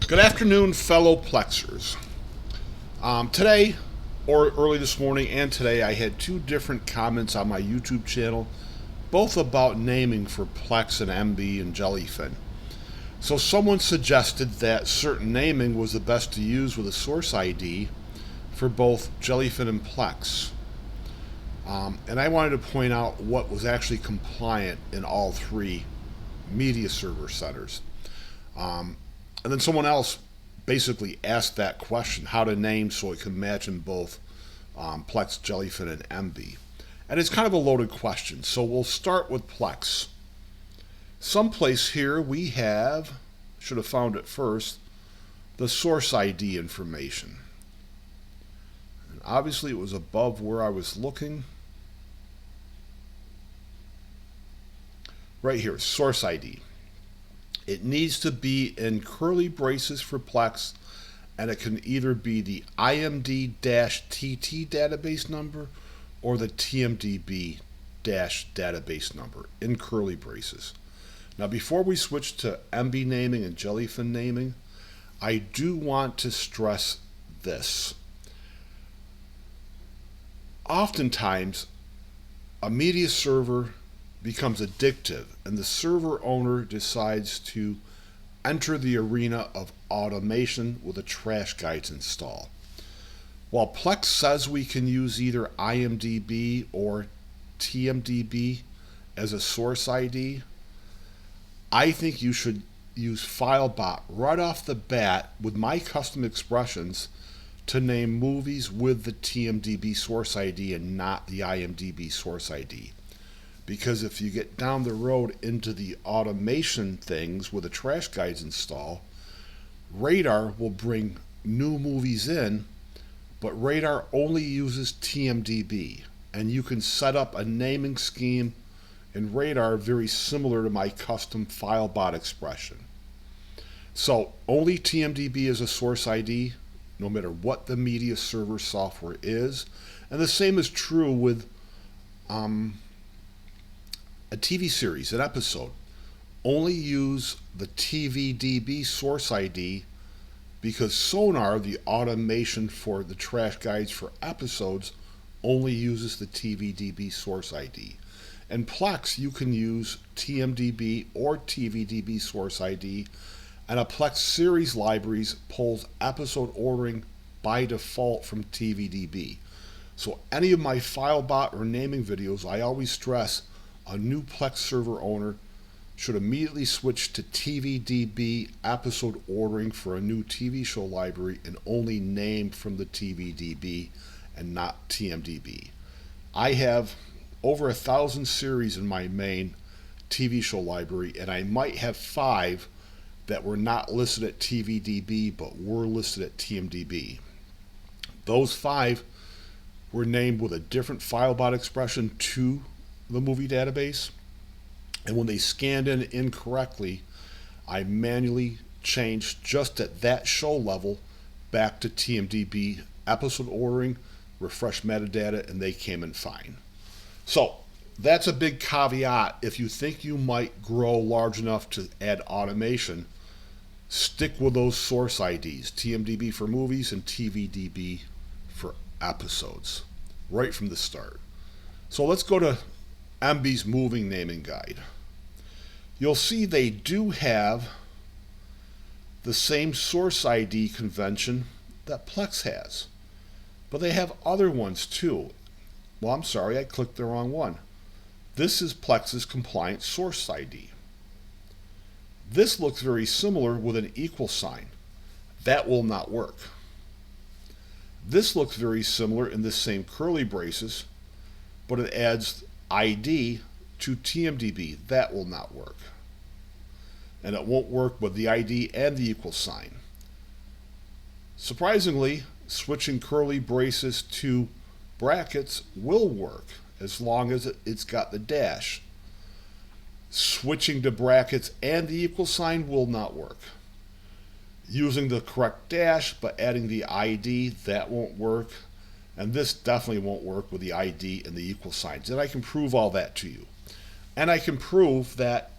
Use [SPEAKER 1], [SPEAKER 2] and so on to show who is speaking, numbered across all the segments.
[SPEAKER 1] Good afternoon, fellow Plexers. Today, or early this morning and today, I had two different comments on my YouTube channel, both about naming for Plex and Emby and Jellyfin. So someone suggested that certain naming was the best to use with a source ID for both Jellyfin and Plex. And I wanted to point out what was actually compliant in all three media server centers. And then someone else basically asked that question, how to name so it can match in both Plex, Jellyfin, and Emby. And it's kind of a loaded question, so we'll start with Plex. Someplace here we have, should have found it first, the source ID information. And obviously it was above where I was looking. Right here, source ID. It needs to be in curly braces for Plex, and it can either be the IMD-TT database number or the TMDB-database number in curly braces. Now, before we switch to Emby naming and Jellyfin naming, I do want to stress this. Oftentimes, a media server becomes addictive, and the server owner decides to enter the arena of automation with a trash guides install. While Plex says we can use either IMDb or TMDB as a source ID, I think you should use FileBot right off the bat with my custom expressions to name movies with the TMDB source ID and not the IMDb source ID. Because if you get down the road into the automation things with a trash guides install, Radar will bring new movies in, but Radar only uses TMDB. And you can set up a naming scheme in Radar very similar to my custom FileBot expression. So only TMDB is a source ID, no matter what the media server software is. And the same is true with a TV series, an episode. Only use the TVDB source ID because Sonar, the automation for the trash guides for episodes, only uses the TVDB source ID. In Plex, you can use TMDB or TVDB source ID, and a Plex series libraries pulls episode ordering by default from TVDB. So any of my FileBot or naming videos, I always stress a new Plex server owner should immediately switch to TVDB episode ordering for a new TV show library and only name from the TVDB and not TMDB. I have over 1,000 series in my main TV show library, and I might have 5 that were not listed at TVDB but were listed at TMDB. Those 5 were named with a different FileBot expression to the movie database, and when they scanned in incorrectly, I manually changed just at that show level back to TMDB episode ordering, refresh metadata, and they came in fine. So that's a big caveat. If you think you might grow large enough to add automation, stick with those source IDs, TMDB for movies and TVDB for episodes, right from the start. So let's go to Emby's moving naming guide. You'll see they do have the same source ID convention that Plex has, but they have other ones too. Well, I'm sorry, I clicked the wrong one. This is Plex's compliant source ID. This looks very similar with an equal sign. That will not work. This looks very similar in the same curly braces, but it adds ID to TMDB. That will not work. And it won't work with the ID and the equal sign. Surprisingly, switching curly braces to brackets will work as long as it's got the dash. Switching to brackets and the equal sign will not work. Using the correct dash but adding the ID, that won't work. And this definitely won't work with the ID and the equal signs. And I can prove all that to you. And I can prove that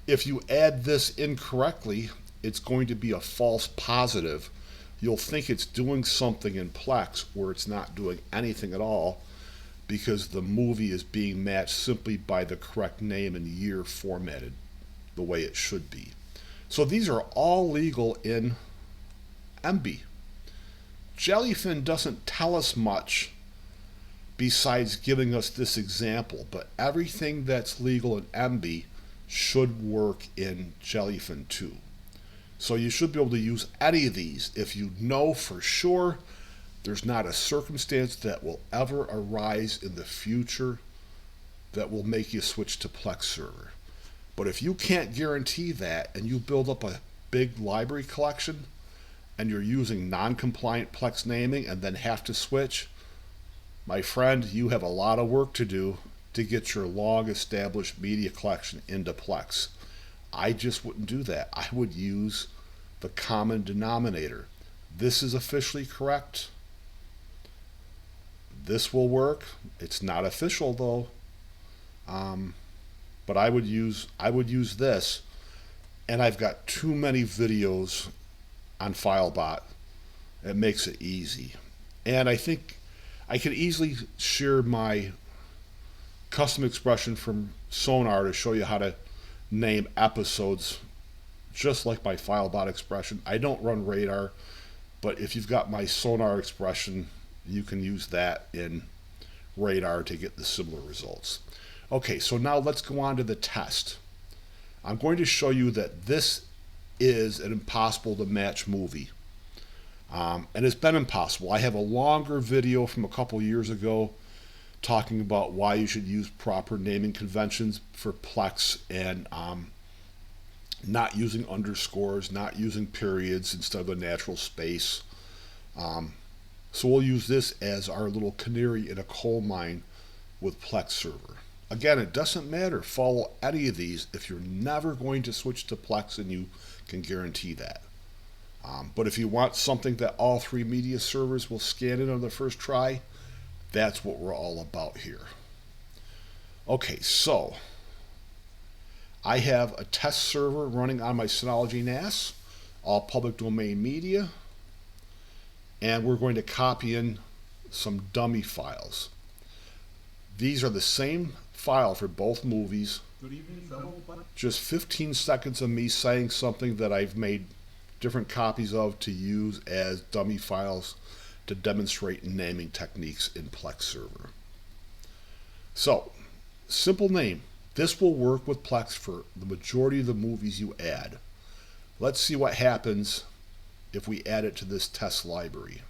[SPEAKER 1] if you add this incorrectly, it's going to be a false positive. You'll think it's doing something in Plex where it's not doing anything at all, because the movie is being matched simply by the correct name and year formatted the way it should be. So these are all legal in Emby. Jellyfin doesn't tell us much besides giving us this example, but everything that's legal in Emby should work in Jellyfin too. So you should be able to use any of these if you know for sure there's not a circumstance that will ever arise in the future that will make you switch to Plex server. But if you can't guarantee that and you build up a big library collection and you're using non-compliant Plex naming and then have to switch, my friend, you have a lot of work to do to get your long-established media collection into Plex. I just wouldn't do that. I would use the common denominator. This is officially correct. This will work. It's not official though. But I would use this, and I've got too many videos on FileBot. It makes it easy. And I think I could easily share my custom expression from Sonar to show you how to name episodes just like my FileBot expression. I don't run Radar, but if you've got my Sonar expression, you can use that in Radar to get the similar results. Okay, so now let's go on to the test. I'm going to show you that this is an impossible to match movie. And it's been impossible. I have a longer video from a couple years ago talking about why you should use proper naming conventions for Plex and not using underscores, not using periods instead of a natural space. So we'll use this as our little canary in a coal mine with Plex server. Again, it doesn't matter. Follow any of these if you're never going to switch to Plex, and you can guarantee that. But if you want something that all three media servers will scan in on the first try, that's what we're all about here. Okay, so I have a test server running on my Synology NAS, all public domain media, and we're going to copy in some dummy files. These are the same file for both movies. Just 15 seconds of me saying something that I've made different copies of to use as dummy files to demonstrate naming techniques in Plex server. So, simple name. This will work with Plex for the majority of the movies you add. Let's see what happens if we add it to this test library.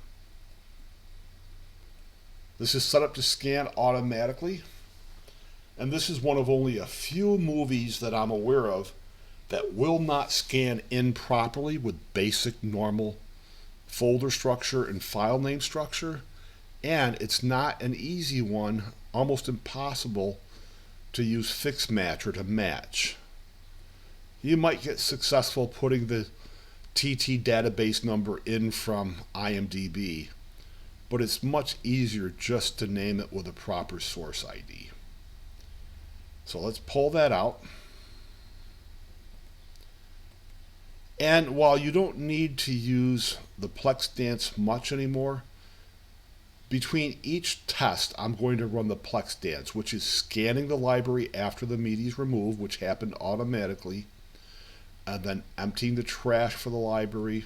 [SPEAKER 1] This is set up to scan automatically, and this is one of only a few movies that I'm aware of that will not scan in properly with basic normal folder structure and file name structure, and it's not an easy one, almost impossible to use fixed match or to match. You might get successful putting the TT database number in from IMDb, but it's much easier just to name it with a proper source ID. So let's pull that out. And while you don't need to use the Plex dance much anymore, between each test I'm going to run the Plex dance, which is scanning the library after the media is removed, which happened automatically, and then emptying the trash for the library,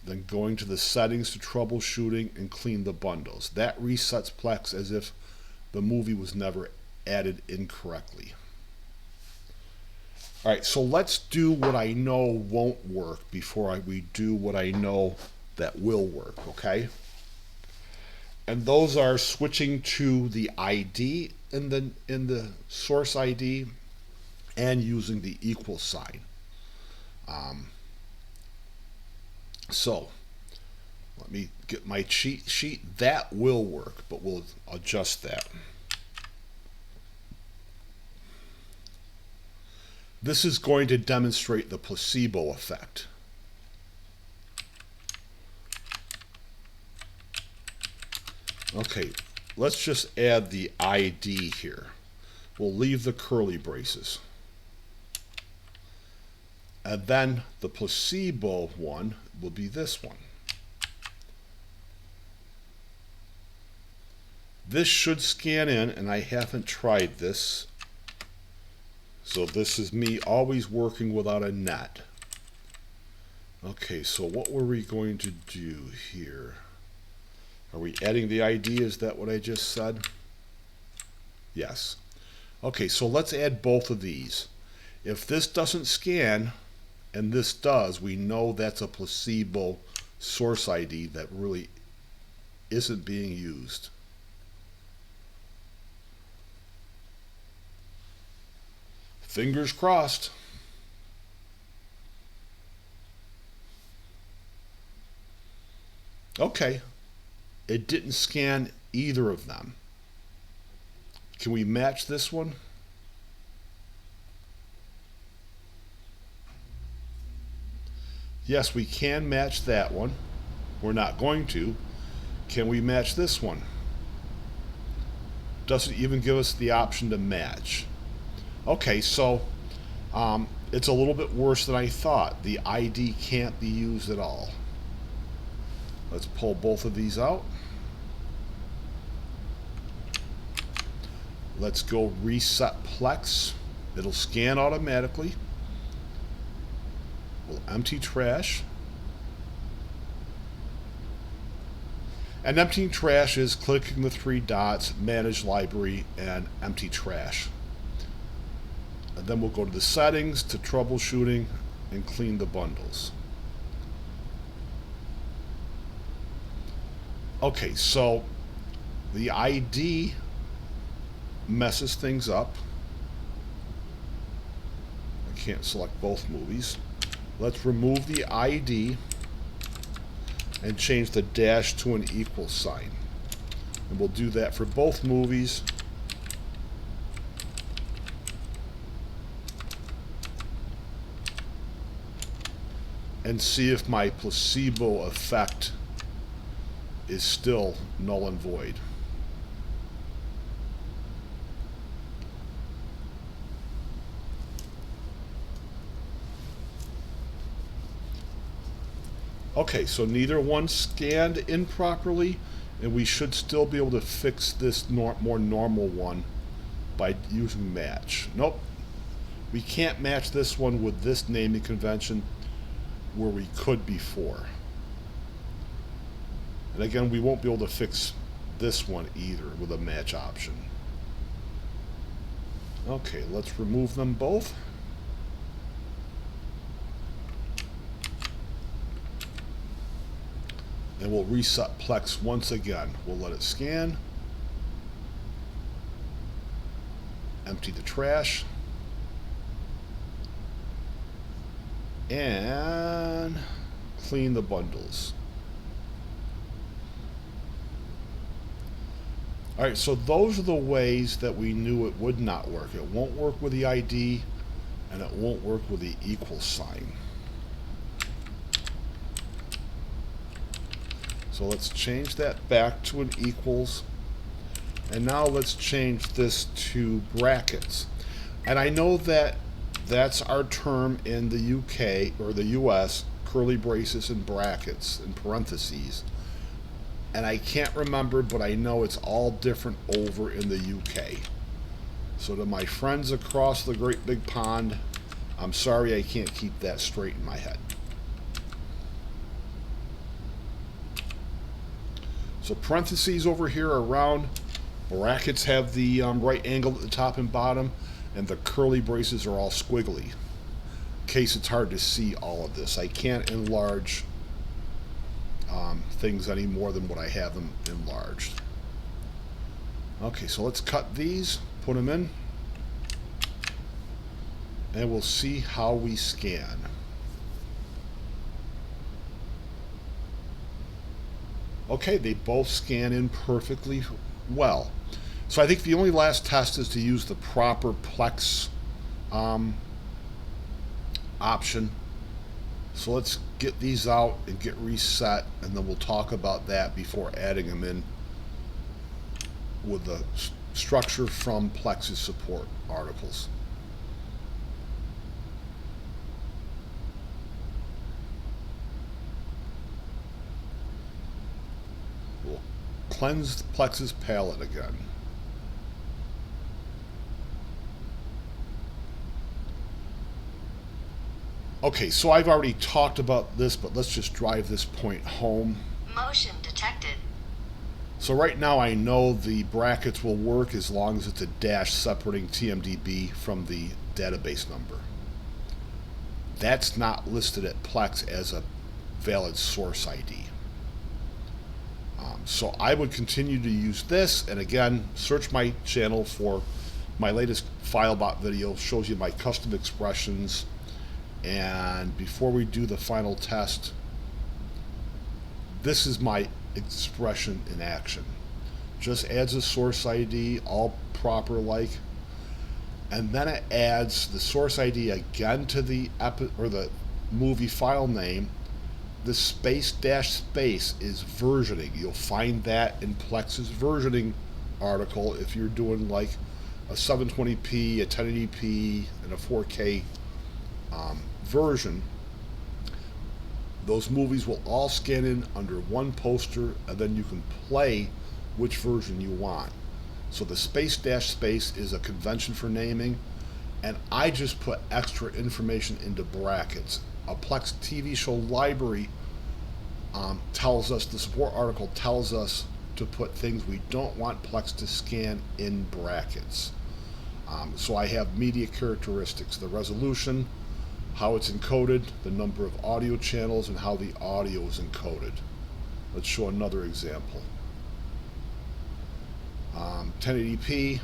[SPEAKER 1] then going to the settings to troubleshooting and clean the bundles. That resets Plex as if the movie was never added incorrectly. Alright, so let's do what I know won't work before we do what I know that will work, okay? And those are switching to the ID in the source ID and using the equal sign. So let me get my cheat sheet. That will work, but we'll adjust that. This is going to demonstrate the placebo effect. Okay, let's just add the ID here. We'll leave the curly braces. And then the placebo one will be this one. This should scan in, and I haven't tried this. So this is me always working without a net. Okay, so what were we going to do here? Are we adding the ID? Is that what I just said? Yes. Okay, so let's add both of these. If this doesn't scan, and this does, we know that's a placebo source ID that really isn't being used. Fingers crossed. Okay, it didn't scan either of them. Can we match this one? Yes, we can match that one. We're not going to. Can we match this one? Doesn't even give us the option to match. Okay, so it's a little bit worse than I thought. The ID can't be used at all. Let's pull both of these out. Let's go reset Plex. It'll scan automatically. We'll empty trash. And emptying trash is clicking the three dots, manage library, and empty trash. And then we'll go to the settings, to troubleshooting, and clean the bundles. Okay, so the ID messes things up. I can't select both movies. Let's remove the ID and change the dash to an equal sign. And we'll do that for both movies. And see if my placebo effect is still null and void. Okay, so neither one scanned improperly, and we should still be able to fix this more normal one by using match. Nope, we can't match this one with this naming convention where we could before. And again, we won't be able to fix this one either with a match option. Okay, let's remove them both. And we'll reset Plex once again. We'll let it scan. Empty the trash. And clean the bundles. Alright, so those are the ways that we knew it would not work. It won't work with the ID, and it won't work with the equal sign. So let's change that back to an equals. And now let's change this to brackets. And I know that that's our term in the UK or the US, curly braces and brackets and parentheses. And I can't remember, but I know it's all different over in the UK. So to my friends across the great big pond, I'm sorry I can't keep that straight in my head. So parentheses over here are round, brackets have the right angle at the top and bottom, and the curly braces are all squiggly. In case it's hard to see all of this, I can't enlarge things any more than what I have them enlarged. Okay, so let's cut these, put them in, and we'll see how we scan. Okay, they both scan in perfectly well. So I think the only last test is to use the proper Plex option. So let's get these out and get reset, and then we'll talk about that before adding them in with the structure from Plex's support articles. cleanse Plex's palette again. Okay, so I've already talked about this, but let's just drive this point home.
[SPEAKER 2] Motion detected.
[SPEAKER 1] So right now I know the brackets will work as long as it's a dash separating TMDB from the database number. That's not listed at Plex as a valid source ID. So I would continue to use this, and again, search my channel for my latest FileBot video. Shows you my custom expressions. And before we do the final test, this is my expression in action. Just adds a source ID, all proper like, and then it adds the source ID again to the movie file name. The space dash space is versioning. You'll find that in Plex's versioning article if you're doing like a 720p, a 1080p, and a 4K version. Those movies will all scan in under one poster, and then you can play which version you want. So the space dash space is a convention for naming, and I just put extra information into brackets. A Plex TV show library tells us, the support article tells us to put things we don't want Plex to scan in brackets. So I have media characteristics, the resolution, how it's encoded, the number of audio channels, and how the audio is encoded. Let's show another example. 1080p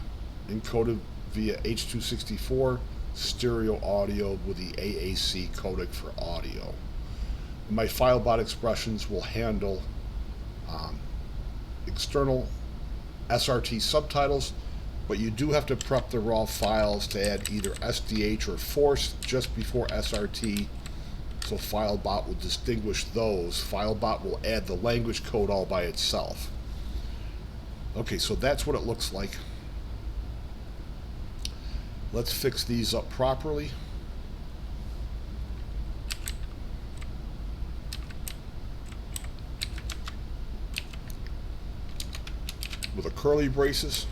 [SPEAKER 1] encoded via H.264, stereo audio with the AAC codec for audio. My FileBot expressions will handle external SRT subtitles, but you do have to prep the raw files to add either SDH or force just before SRT, so FileBot will distinguish those. FileBot will add the language code all by itself. Okay, so that's what it looks like. Let's fix these up properly. With the curly braces.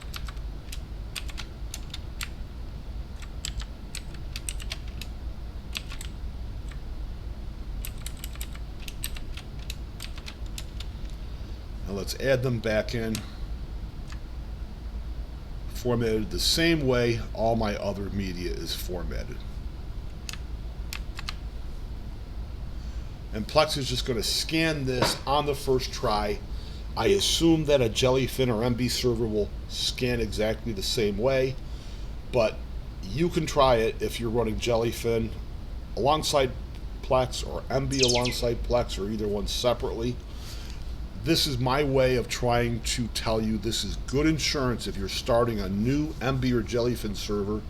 [SPEAKER 1] Now let's add them back in. Formatted the same way all my other media is formatted. And Plex is just going to scan this on the first try. I assume that a Jellyfin or Emby server will scan exactly the same way, but you can try it if you're running Jellyfin alongside Plex or Emby alongside Plex, or either one separately. This is my way of trying to tell you this is good insurance if you're starting a new Emby or Jellyfin server,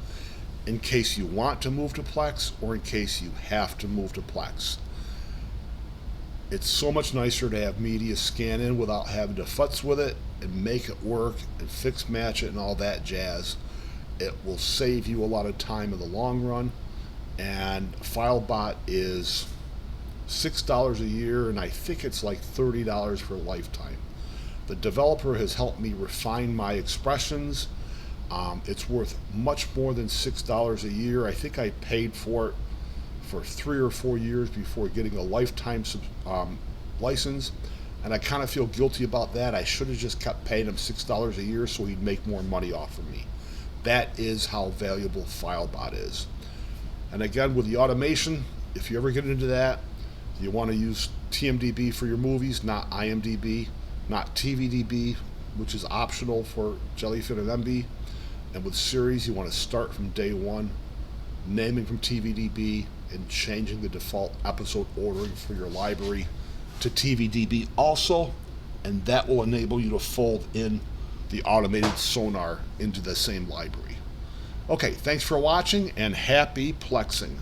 [SPEAKER 1] in case you want to move to Plex or in case you have to move to Plex. It's so much nicer to have media scan in without having to futz with it and make it work and fix match it and all that jazz. It will save you a lot of time in the long run, and FileBot is $6 a year, and I think it's like $30 for a lifetime. The developer has helped me refine my expressions. It's worth much more than $6 a year. I think I paid for it for 3 or 4 years before getting a lifetime license, and I kind of feel guilty about that. I should have just kept paying him $6 a year so he'd make more money off of me. That is how valuable FileBot is. And again, with the automation, if you ever get into that, you want to use TMDB for your movies, not IMDb, not TVDB, which is optional for Jellyfin and Emby. And with series, you want to start from day one, naming from TVDB and changing the default episode ordering for your library to TVDB also, and that will enable you to fold in the automated sonar into the same library. Okay, thanks for watching, and happy Plexing.